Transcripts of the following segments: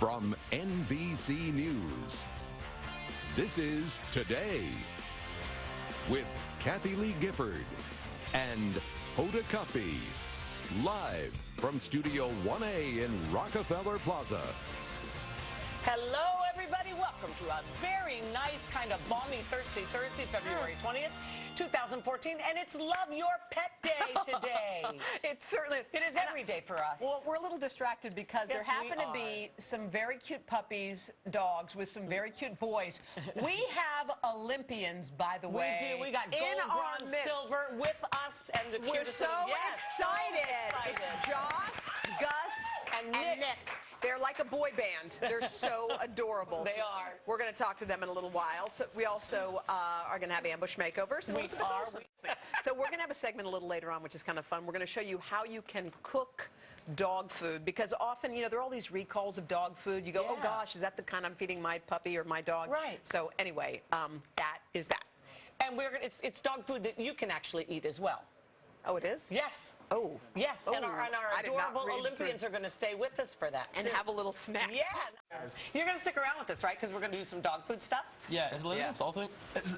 From NBC News, this is Today with Kathy Lee Gifford and Hoda Kotb, live from Studio 1A in Rockefeller Plaza. Hello, everybody. Welcome to a very nice, kind of balmy, thirsty Thursday, February 20th, 2014, and it's Love Your Pet Day today. It certainly is. It is every day for us. Well, we're a little distracted because Yes, there happen to be some very cute puppies, dogs, with some very cute boys. We have Olympians, by the way. We do. We got in gold, our bronze, midst. silver with us, and the We're cutest so of them. Yes, excited. It's Joss, Gus, and Nick. They're like a boy band. They're so adorable. They are. We're going to talk to them in a little while. So we also are going to have ambush makeovers. We are. So we're going to have a segment a little later on, which is kind of fun. We're going to show you how you can cook dog food, because often, you know, there are all these recalls of dog food. You go, oh gosh, is that the kind I'm feeding my puppy or my dog? Right. So anyway, that is that. And it's dog food that you can actually eat as well. Oh, it is? Yes. Oh. Yes, and our I did not adorable read Olympians are going to stay with us for that, and too. have a little snack. Yeah. You're going to stick around with us, right? Because we're going to do some dog food stuff? Yeah, is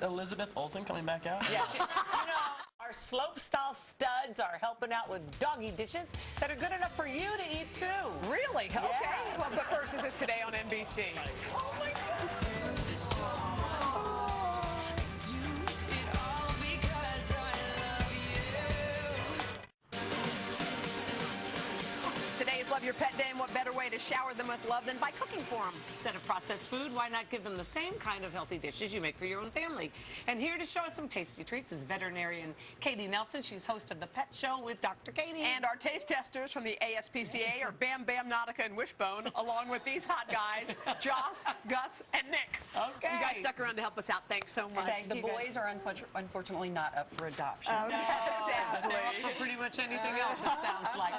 Elizabeth Olsen coming back out? Yeah. You know, our slope-style studs are helping out with doggy dishes that are good enough for you to eat, too. Really? Yeah. Okay. Well, but first, this is Today on NBC. Oh, my goodness. Today is Love Your Pet Day, and what better way to shower them with love than by cooking for them? Instead of processed food, why not give them the same kind of healthy dishes you make for your own family? And here to show us some tasty treats is veterinarian Katie Nelson. She's host of The Pet Show with Dr. Katie. And our taste testers from the ASPCA are Bam Bam, Nautica, and Wishbone, along with these hot guys, Joss, Gus, and Nick. Okay. You guys stuck around to help us out. Thanks so much. The boys are unfortunately not up for adoption. Oh, no, sadly. They're up for pretty much anything else, it sounds like.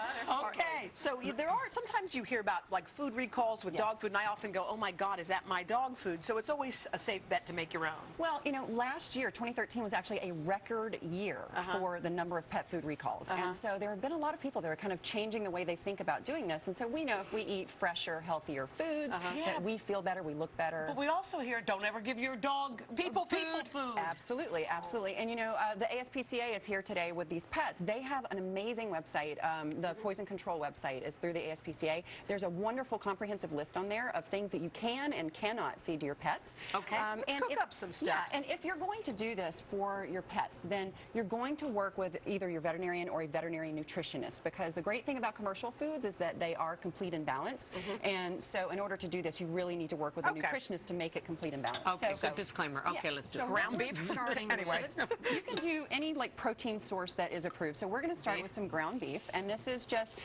Okay. So there are, sometimes you hear about like food recalls with dog food, and I often go, oh my God, is that my dog food? So it's always a safe bet to make your own. Well, you know, last year, 2013, was actually a record year for the number of pet food recalls. And so there have been a lot of people that are kind of changing the way they think about doing this. And so we know if we eat fresher, healthier foods, that we feel better, we look better. But we also hear, don't ever give your dog people food. Absolutely, absolutely. And you know, the ASPCA is here today with these pets. They have an amazing website. The poison control website is through the ASPCA. There's a wonderful comprehensive list on there of things that you can and cannot feed to your pets. Okay. Let's cook up some stuff. Yeah, and if you're going to do this for your pets, then you're going to work with either your veterinarian or a veterinary nutritionist, because the great thing about commercial foods is that they are complete and balanced. And so in order to do this, you really need to work with a nutritionist to make it complete and balanced. Okay, so disclaimer. Okay, let's do it. Ground beef? Starting anyway. You can do any like protein source that is approved. So we're going to start with some ground beef, and this is just,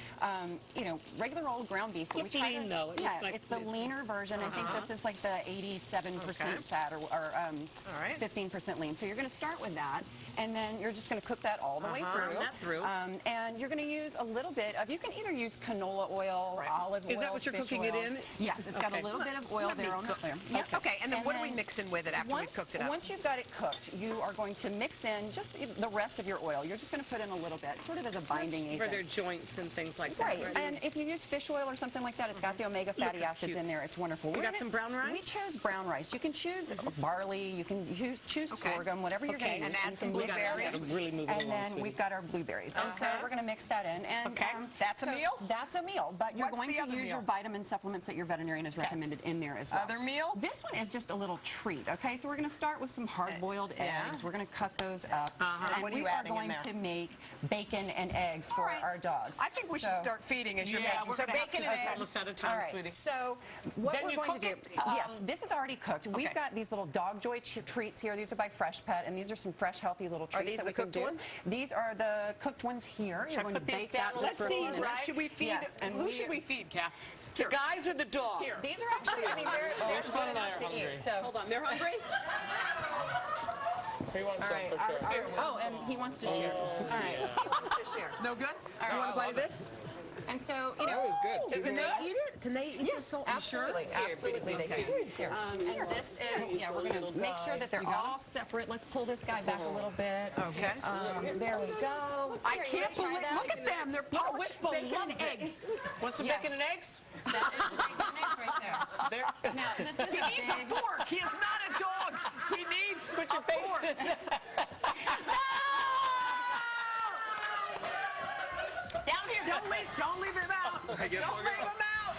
you know, regular old ground beef. Looks lean, though. Yeah, it's the leaner version. I think this is like the 87% fat or 15% lean. So you're going to start with that, and then you're just going to cook that all the way through. And you're going to use a little bit of, you can either use canola oil, olive oil, Is that what you're cooking it in? Yes, it's got a little bit of oil there on the flame. Okay, and then what do we mix in with it after we've cooked it up? Once you've got it cooked, you are going to mix in just the rest of your oil. You're just going to put in a little bit, sort of as a binding agent. For their joints and things like that. Right, and if you use fish oil or something like that, it's got the omega fatty acids in there. It's wonderful. We got some brown rice? We chose brown rice. You can choose barley, you can choose sorghum, whatever you're going to use. And add some blueberries. And then we've got our blueberries. And so we're going to mix that in. And that's a meal? That's a meal, but you're going to use meal? your vitamin supplements that your veterinarian has recommended in there as well. Other meal? This one is just a little treat, okay? So we're going to start with some hard-boiled eggs. We're going to cut those up. And what are you we are adding in going there? to make bacon and eggs for our dogs. I think we should start feeding as you're making. So bacon and eggs. Almost out of time, sweetie. So what Then we're you going to do, cook it? yes, this is already cooked. We've got these little dog joy treats here. These are by Fresh Pet, and these are some fresh, healthy little treats these that the we can cooked do. ones? These are the cooked ones here. Should I put these down? Let's see. Should we feed? Yes, and who should we feed, Kath? The guys or the dogs? Here. These are actually, I mean, they're good enough to eat. So Hold on, they're hungry? He wants some for sure. Oh, and he wants to share. All right, he wants to share. No good? You want a bite of this? And so, you know, That was good. Can they eat it? Can they eat yes, absolutely, absolutely they can. Here. And this is, yeah, we're going to make sure that they're all separate. Let's pull this guy back a little bit. Okay. There we go. I can't believe, look at them. They're polished bacon and eggs. Want some bacon and eggs? That is bacon and eggs right there. Now, this is He needs a fork. He is not a dog. He needs a fork. Down here. Don't leave him out. Don't leave him out.